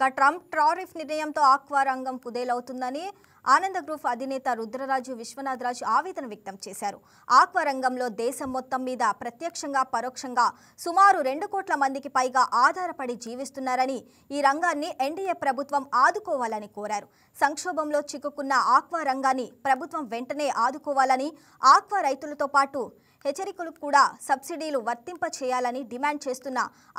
ఇక Trump tariff నిర్ణయంతో aqua రంగం కుదేలవుతుందని ఆనంద గ్రూప్ అధినేత రుద్రరాజు విశ్వనాథరాజు ఆవేదన వ్యక్తం చేశారు. ఆక్వా రంగంలో దేశం మొత్తం మీద ప్రత్యక్షంగా పరోక్షంగా సుమారు 2 కోట్ల మందికి పైగా ఆధారపడి జీవిస్తున్నారని, ఈ రంగాన్ని ఎన్డీఏ ప్రభుత్వం ఆదుకోవాలని కోరారు. సంక్షోభంలో చిక్కుకున్న ఆక్వా రంగాన్ని ప్రభుత్వం వెంటనే ఆదుకోవాలని, ఆక్వా రైతులతో పాటు హెచ్చరికలు కూడా సబ్సిడీలు వర్తింప చేయాలని డిమాండ్ చేస్తున్న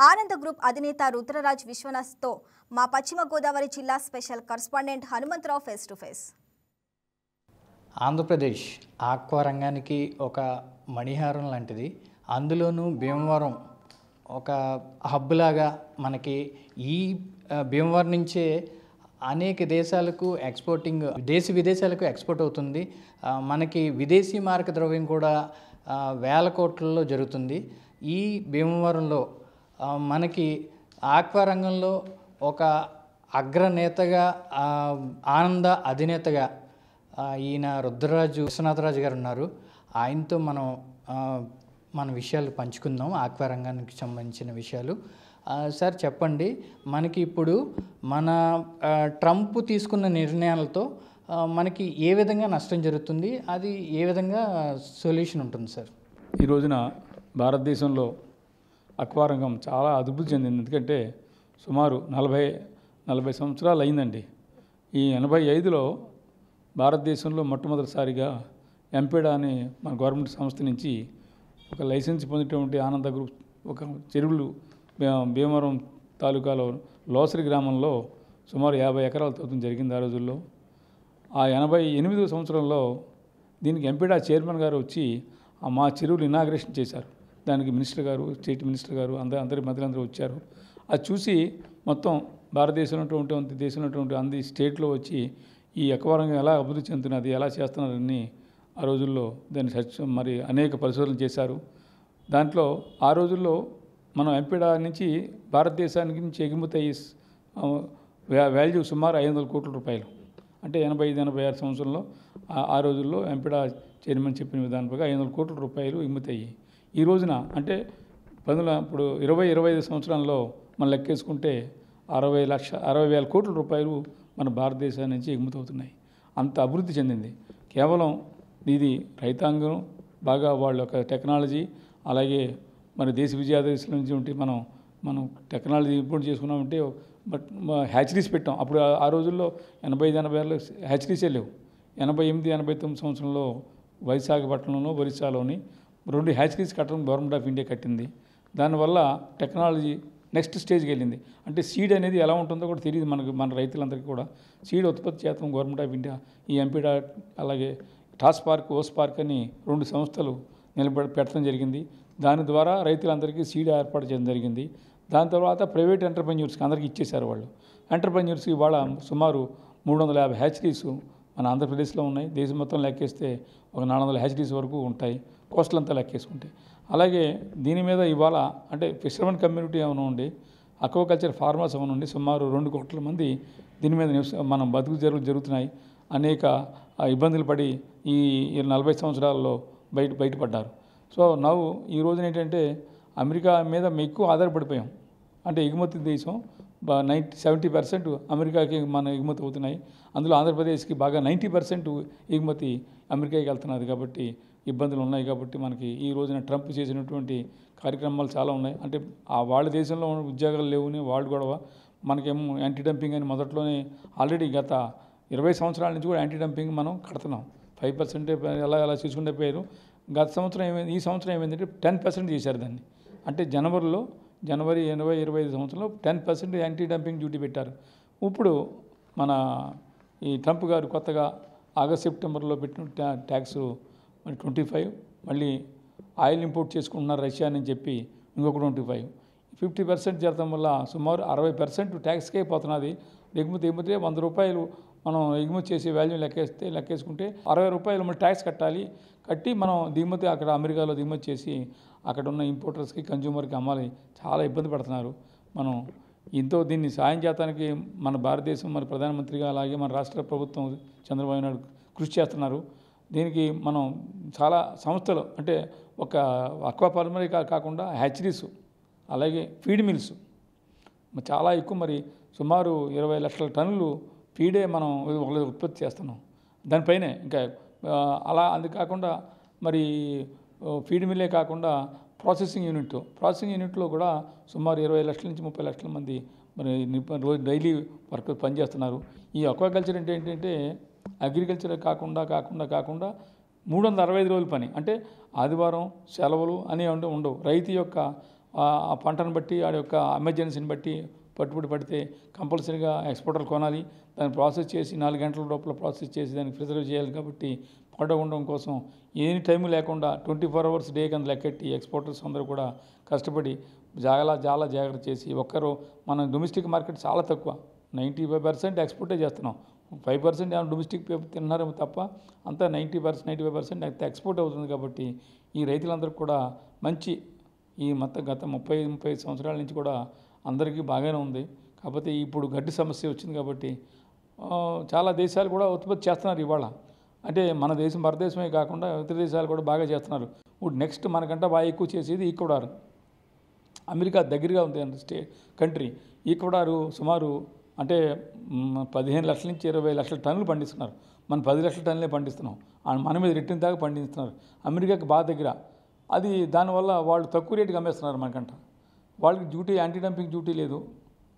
ఆనంద గ్రూప్ అధినేత రుద్రరాజ్ విశ్వనాథ్తో మా పశ్చిమ గోదావరి జిల్లా special correspondent Hanumantharao face to face. Andhra Pradesh aqua రంగానికి ఒక మణిహారం లాంటిది. అందులోనూ భీమవరం ఒక హబ్ లాగా మనకి ఈ భీమవరం నుంచే అనేక దేశాలకు ఎక్స్పోర్టింగ్, విదేశాలకు ఎక్స్పోర్ట్ అవుతుంది. మనకి విదేశీ మారక ద్రవ్యం కూడా వేల కోట్లలో జరుగుతుంది. ఈ భీమవరంలో మనకి ఆక్వా రంగంలో ఒక అగ్రనేతగా, ఆనంద అధినేతగా ఈయన రుద్రరాజు విశ్వనాథరాజు గారు ఉన్నారు. ఆయనతో మన విషయాలు పంచుకుందాం, ఆక్వా రంగానికి సంబంధించిన విషయాలు. సార్ చెప్పండి, మనకి ఇప్పుడు మన ట్రంప్ తీసుకున్న నిర్ణయాలతో మనకి ఏ విధంగా నష్టం జరుగుతుంది, అది ఏ విధంగా సొల్యూషన్ ఉంటుంది సార్? ఈ రోజున భారతదేశంలో ఆక్వా రంగం చాలా అభివృద్ధి చెందింది. ఎందుకంటే సుమారు 40 సంవత్సరాలు అయిందండి. ఈ 85లో భారతదేశంలో మొట్టమొదటిసారిగా ఎంపీడా అనే మన గవర్నమెంట్ సంస్థ నుంచి ఒక లైసెన్స్ పొందినటువంటి ఆనంద గ్రూప్ ఒక చెరువులు భీమవరం తాలూకాలో లోసరి గ్రామంలో సుమారు 50 ఎకరాలు తవ్వడం జరిగింది ఆ రోజుల్లో. ఆ 88వ సంవత్సరంలో దీనికి ఎంపీడా చైర్మన్ గారు వచ్చి మా చెరువులు ఇనాగ్రేషన్ చేశారు. దానికి మినిస్టర్ గారు, స్టేట్ మినిస్టర్ గారు అందరి మంత్రులందరూ వచ్చారు. అది చూసి మొత్తం భారతదేశంలో ఉన్నటువంటి దేశంలో ఉన్నటువంటి అన్ని స్టేట్లో వచ్చి ఈ ఆక్వా రంగం ఎలా అభివృద్ధి చెందుతున్నది, ఎలా చేస్తున్నారని ఆ రోజుల్లో దాన్ని మరి అనేక పరిశోధనలు చేశారు. దాంట్లో ఆ రోజుల్లో మనం ఎంపీడా నుంచి భారతదేశానికి నుంచి ఎగుమతి అయ్యే వాల్యూ సుమారు 500 కోట్ల రూపాయలు. అంటే 85-86 సంవత్సరంలో ఆ రోజుల్లో ఎంపీడా చైర్మన్ చెప్పిన విధానం ప్రకారం 500 కోట్ల రూపాయలు ఎగుమతి అయ్యాయి. ఈ రోజున అంటే ఇప్పుడు 25 సంవత్సరాల్లో మనం లెక్కేసుకుంటే 60,000 కోట్ల రూపాయలు మన భారతదేశం నుంచి ఎగుమతి అవుతున్నాయి. అంత అభివృద్ధి చెందింది. కేవలం ఇది రైతాంగం బాగా వాళ్ళ యొక్క టెక్నాలజీ, అలాగే మన దేశ విజయాదేశాల నుంచి ఉంటే మనం టెక్నాలజీ ఇంప్రూవ్ చేసుకున్నామంటే బట్ హ్యాచరీస్ పెట్టాం. అప్పుడు ఆ రోజుల్లో 85-86లో హ్యాచరీసే లేవు. 88-89 సంవత్సరంలో వైశాఖపట్నంలో, ఒరిస్సాలోని 2 హ్యాచరీస్ కట్టడం గవర్నమెంట్ ఆఫ్ ఇండియా కట్టింది. దానివల్ల టెక్నాలజీ నెక్స్ట్ స్టేజ్కి వెళ్ళింది. అంటే సీడ్ అనేది ఎలా ఉంటుందో కూడా తెలియదు మన రైతులందరికీ కూడా. సీడ్ ఉత్పత్తి చేస్తాం గవర్నమెంట్ ఆఫ్ ఇండియా, ఈ ఎంపీడా, అలాగే టాస్ పార్క్, ఓస్ పార్క్ అని 2 సంస్థలు పెట్టడం జరిగింది. దాని ద్వారా రైతులందరికీ సీడ్ ఏర్పాటు చేయడం జరిగింది. దాని తర్వాత ప్రైవేట్ ఎంటర్ప్రెన్యూర్స్కి అందరికీ ఇచ్చేశారు. వాళ్ళు ఎంటర్ప్రెన్యూర్స్కి ఇవాళ సుమారు 350 హ్యాచరీస్ మన ఆంధ్రప్రదేశ్లో ఉన్నాయి. దేశం మొత్తం లెక్కేస్తే ఒక 400 హ్యాచరీస్ వరకు ఉంటాయి, కోస్టల్ అంతా లెక్కేసుకుంటే. అలాగే దీని మీద ఇవాళ అంటే ఫిషర్మెన్ కమ్యూనిటీ ఏమైనా ఉండి, అక్వాకల్చర్ ఫార్మర్స్ ఏమైనా ఉండి సుమారు 2 కోట్ల మంది దీని మీద మనం బతుకు జరుగుతున్నాయి. అనేక ఇబ్బందులు పడి ఈ 40 సంవత్సరాల్లో బయటపడ్డారు. సో ఈ రోజున ఏంటంటే అమెరికా మీద ఎక్కువ ఆధారపడిపోయాం. అంటే ఎగుమతి దేశం 70% అమెరికాకి మన ఎగుమతి అవుతున్నాయి. అందులో ఆంధ్రప్రదేశ్కి బాగా 90% ఎగుమతి అమెరికాకి వెళ్తున్నది. కాబట్టి ఇబ్బందులు ఉన్నాయి. కాబట్టి మనకి ఈ రోజున ట్రంప్ చేసినటువంటి కార్యక్రమాలు చాలా ఉన్నాయి. అంటే వాళ్ళ దేశంలో ఉద్యోగాలు లేవుని వాళ్ళు గొడవ, మనకేమో యాంటీ డంపింగ్ అని మొదట్లోనే ఆల్రెడీ గత 20 సంవత్సరాల నుంచి కూడా యాంటీ డంపింగ్ మనం కడుతున్నాం. 5% ఎలా చూసుకుంటే పోయారు. గత సంవత్సరం ఏమైంది, ఈ సంవత్సరం ఏమైందంటే 10% చేశారు దాన్ని. అంటే జనవరి 2025 సంవత్సరంలో 10% యాంటీ డంపింగ్ డ్యూటీ పెట్టారు. ఇప్పుడు మన ఈ ట్రంప్ గారు కొత్తగా ఆగస్ట్ సెప్టెంబర్లో పెట్టిన ట్యాక్స్ 25, మళ్ళీ ఆయిల్ ఇంపోర్ట్ చేసుకుంటున్నారు రష్యా అని చెప్పి ఇంకొక 25, 50% చేరడం వల్ల సుమారు 60% ట్యాక్స్కే పోతున్నది. ఎగుమతి 100 రూపాయలు మనం ఎగుమతి చేసే వాల్యూ లెక్కేసుకుంటే 60 రూపాయలు మనం ట్యాక్స్ కట్టి మనం దిగుమతి అక్కడ అమెరికాలో దిగుమతి చేసి అక్కడ ఉన్న ఇంపోర్టర్స్కి, కన్జ్యూమర్కి అమ్మాలి. చాలా ఇబ్బంది పడుతున్నారు. మనం దీన్ని సాయం చేయడానికి మన భారతదేశం, మన ప్రధానమంత్రిగా, అలాగే మన రాష్ట్ర ప్రభుత్వం చంద్రబాబు నాయుడు కృషి చేస్తున్నారు. దీనికి మనం చాలా సంస్థలు అంటే ఒక అక్వా ఫార్మరీ కాకుండా హ్యాచరీస్, అలాగే ఫీడ్ మిల్స్ చాలా ఎక్కువ మరి సుమారు 20 లక్షల టన్నులు ఫీడే మనం ఉత్పత్తి చేస్తున్నాం. దానిపైనే ఇంకా అలా అది కాకుండా మరి ఫీడ్ మిల్లే కాకుండా ప్రాసెసింగ్ యూనిట్లో కూడా సుమారు 20 లక్షల నుంచి 30 లక్షల మంది మరి రోజు డైలీ వర్క్ పనిచేస్తున్నారు. ఈ అక్వాకల్చర్ అంటే ఏంటంటే అగ్రికల్చర్ కాకుండా 365 రోజుల పని. అంటే ఆదివారం సెలవులు అని ఉండవు. రైతు యొక్క ఆ పంటను బట్టి వాడి యొక్క ఎమర్జెన్సీని బట్టి పట్టుబడి పడితే కంపల్సరీగా ఎక్స్పోర్టర్ కొనాలి, దాన్ని ప్రాసెస్ చేసి 4 గంటల లోపల ప్రాసెస్ చేసి దాన్ని ప్రిజర్వ్ చేయాలి. కాబట్టి పంట ఉండడం కోసం ఏ టైం లేకుండా 24 అవర్స్ డే కింద లెక్కెట్టి ఎక్స్పోర్టర్స్ అందరూ కూడా కష్టపడి చాలా జాగ్రత్త చేసి ఒక్కరు మన డొమెస్టిక్ మార్కెట్ చాలా తక్కువ, 95% ఎక్స్పోర్టే చేస్తున్నాం. 5% ఏమైనా డొమెస్టిక్ తిన్నారేమో తప్ప అంతా 95% ఎక్స్పోర్ట్ అవుతుంది. కాబట్టి ఈ రైతులందరికీ కూడా మంచి ఈ గత 30 సంవత్సరాల నుంచి కూడా అందరికీ బాగానే ఉంది. కాకపోతే ఇప్పుడు గడ్డి సమస్య వచ్చింది కాబట్టి చాలా దేశాలు కూడా ఉత్పత్తి చేస్తున్నారు ఇవాళ. అంటే మన దేశం భారతదేశమే కాకుండా ఇతర దేశాలు కూడా బాగా చేస్తున్నారు. ఇప్పుడు నెక్స్ట్ మనకంటే బాగా ఎక్కువ చేసేది ఈక్వడార్. అమెరికా దగ్గరగా ఉంది కంట్రీ. ఈక్వడారు సుమారు అంటే 15 లక్షల నుంచి 20 లక్షల టన్నులు పండిస్తున్నారు. మనం 10 లక్షల టన్నులే పండిస్తున్నాం. మన మీద రెట్టిన దాకా పండిస్తున్నారు. అమెరికాకి బాగా దగ్గర. అది దానివల్ల వాళ్ళు తక్కువ రేటుకి అమ్మేస్తున్నారు మనకంట. వాళ్ళకి యాంటీ డంపింగ్ డ్యూటీ లేదు.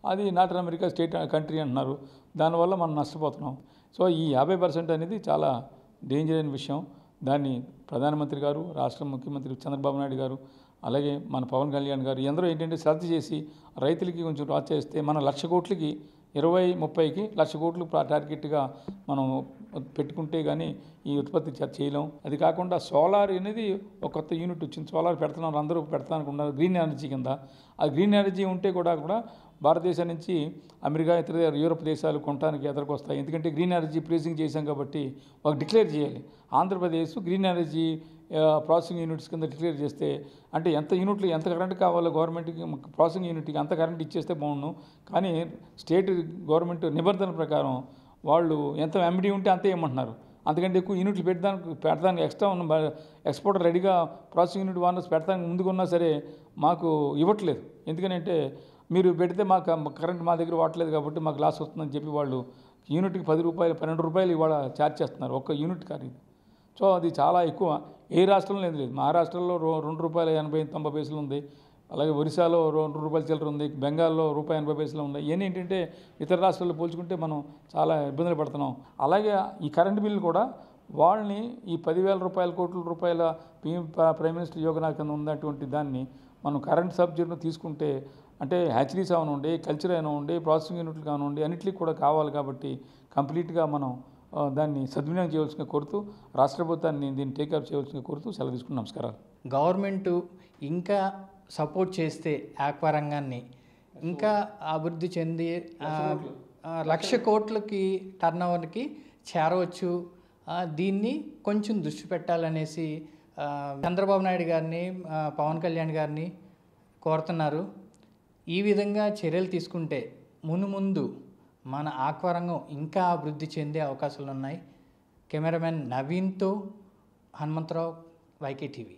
అది నాట్ అమెరికా స్టేట్ కంట్రీ అంటున్నారు. దానివల్ల మనం నష్టపోతున్నాం. సో ఈ 50% అనేది చాలా డేంజర్ అయిన విషయం. దాన్ని ప్రధానమంత్రి గారు, రాష్ట్ర ముఖ్యమంత్రి చంద్రబాబు నాయుడు గారు, అలాగే మన పవన్ కళ్యాణ్ గారు అందరూ ఏంటంటే శ్రద్ధ చేసి రైతులకి కొంచెం చేస్తే మన 1,00,000 కోట్లకి 2030కి 1,00,000 కోట్లు టార్గెట్గా మనం పెట్టుకుంటే కానీ ఈ ఉత్పత్తి చేయలేం. అది కాకుండా సోలార్ అనేది ఒక కొత్త యూనిట్ వచ్చింది. సోలార్ పెడుతున్నారు, అందరూ పెడతానుకున్నారు గ్రీన్ ఎనర్జీ కింద. ఆ గ్రీన్ ఎనర్జీ ఉంటే కూడా భారతదేశం నుంచి అమెరికా ఇతర యూరోప్ దేశాలు కొనడానికి ఎదురుకొస్తాయి. ఎందుకంటే గ్రీన్ ఎనర్జీ ప్రైసింగ్ చేశాం కాబట్టి ఒక డిక్లేర్ చేయాలి. Andhra Pradesh green energy processing units కింద డిక్లేర్ చేస్తే అంటే ఎంత యూనిట్లు ఎంత కరెంట్ కావాలో గవర్నమెంట్కి ప్రాసెసింగ్ యూనిట్కి అంత కరెంట్ ఇచ్చేస్తే బాగుండు. కానీ స్టేట్ గవర్నమెంట్ నిబంధనల ప్రకారం వాళ్ళు ఎంత ఎంబడి ఉంటే అంతే ఇవ్వమంటున్నారు. అంతకంటే ఎక్కువ యూనిట్లు పెడతానికి ఎక్స్ట్రా ఉన్న ఎక్స్పోర్టర్ రెడీగా ప్రాసెసింగ్ యూనిట్ వానర్స్ పెడతానికి ముందుకున్నా సరే మాకు ఇవ్వట్లేదు. ఎందుకంటే మీరు పెడితే మాకు కరెంట్ మా దగ్గర వాడలేదు కాబట్టి మాకు లాస్ వస్తుందని చెప్పి వాళ్ళు యూనిట్కి 10 రూపాయలు 12 రూపాయలు ఇవాళ ఛార్జ్ చేస్తున్నారు ఒక్క యూనిట్ ఖరీదు. సో అది చాలా ఎక్కువ. ఏ రాష్ట్రంలో లేదు. మహారాష్ట్రలో ₹2.80 ఉంది. అలాగే ఒరిస్సాలో ₹2 చిల్లర ఉంది. బెంగాల్లో ₹1.80 ఉంది. ఇవన్నీ ఏంటంటే ఇతర రాష్ట్రాల్లో పోల్చుకుంటే మనం చాలా ఇబ్బందులు పడుతున్నాం. అలాగే ఈ కరెంట్ బిల్లు కూడా వాళ్ళని ఈ 10,000 కోట్ల రూపాయల ప్రైమ్ మినిస్టర్ యోజన కింద ఉన్నటువంటి దాన్ని మనం కరెంట్ సబ్సిడీని తీసుకుంటే అంటే హ్యాచరీస్ అవనండి, కల్చర్ అవనండి, ప్రాసెసింగ్ యూనిట్లు కానివ్వండి అన్నింటికి కూడా కావాలి. కాబట్టి కంప్లీట్గా మనం దాన్ని సద్వినియోగం చేయవలసిందిగా కోరుతూ రాష్ట్ర ప్రభుత్వాన్ని దీన్ని టేకప్ చేయవలసిందిగా కోరుతూ సెలవు తీసుకుని నమస్కారాలు. గవర్నమెంటు ఇంకా సపోర్ట్ చేస్తే ఆక్వా రంగాన్ని ఇంకా అభివృద్ధి చెంది 1,00,000 కోట్లకి టర్నోవర్కి చేరవచ్చు. దీన్ని కొంచెం దృష్టి పెట్టాలనేసి చంద్రబాబు నాయుడు గారిని, పవన్ కళ్యాణ్ గారిని కోరుతున్నారు. ఈ విధంగా చర్యలు తీసుకుంటే ముందు మన ఆక్వా రంగం ఇంకా అభివృద్ధి చెందే అవకాశాలు ఉన్నాయి. కెమెరామెన్ నవీన్తో హనుమంతరావు, వైకే టీవీ.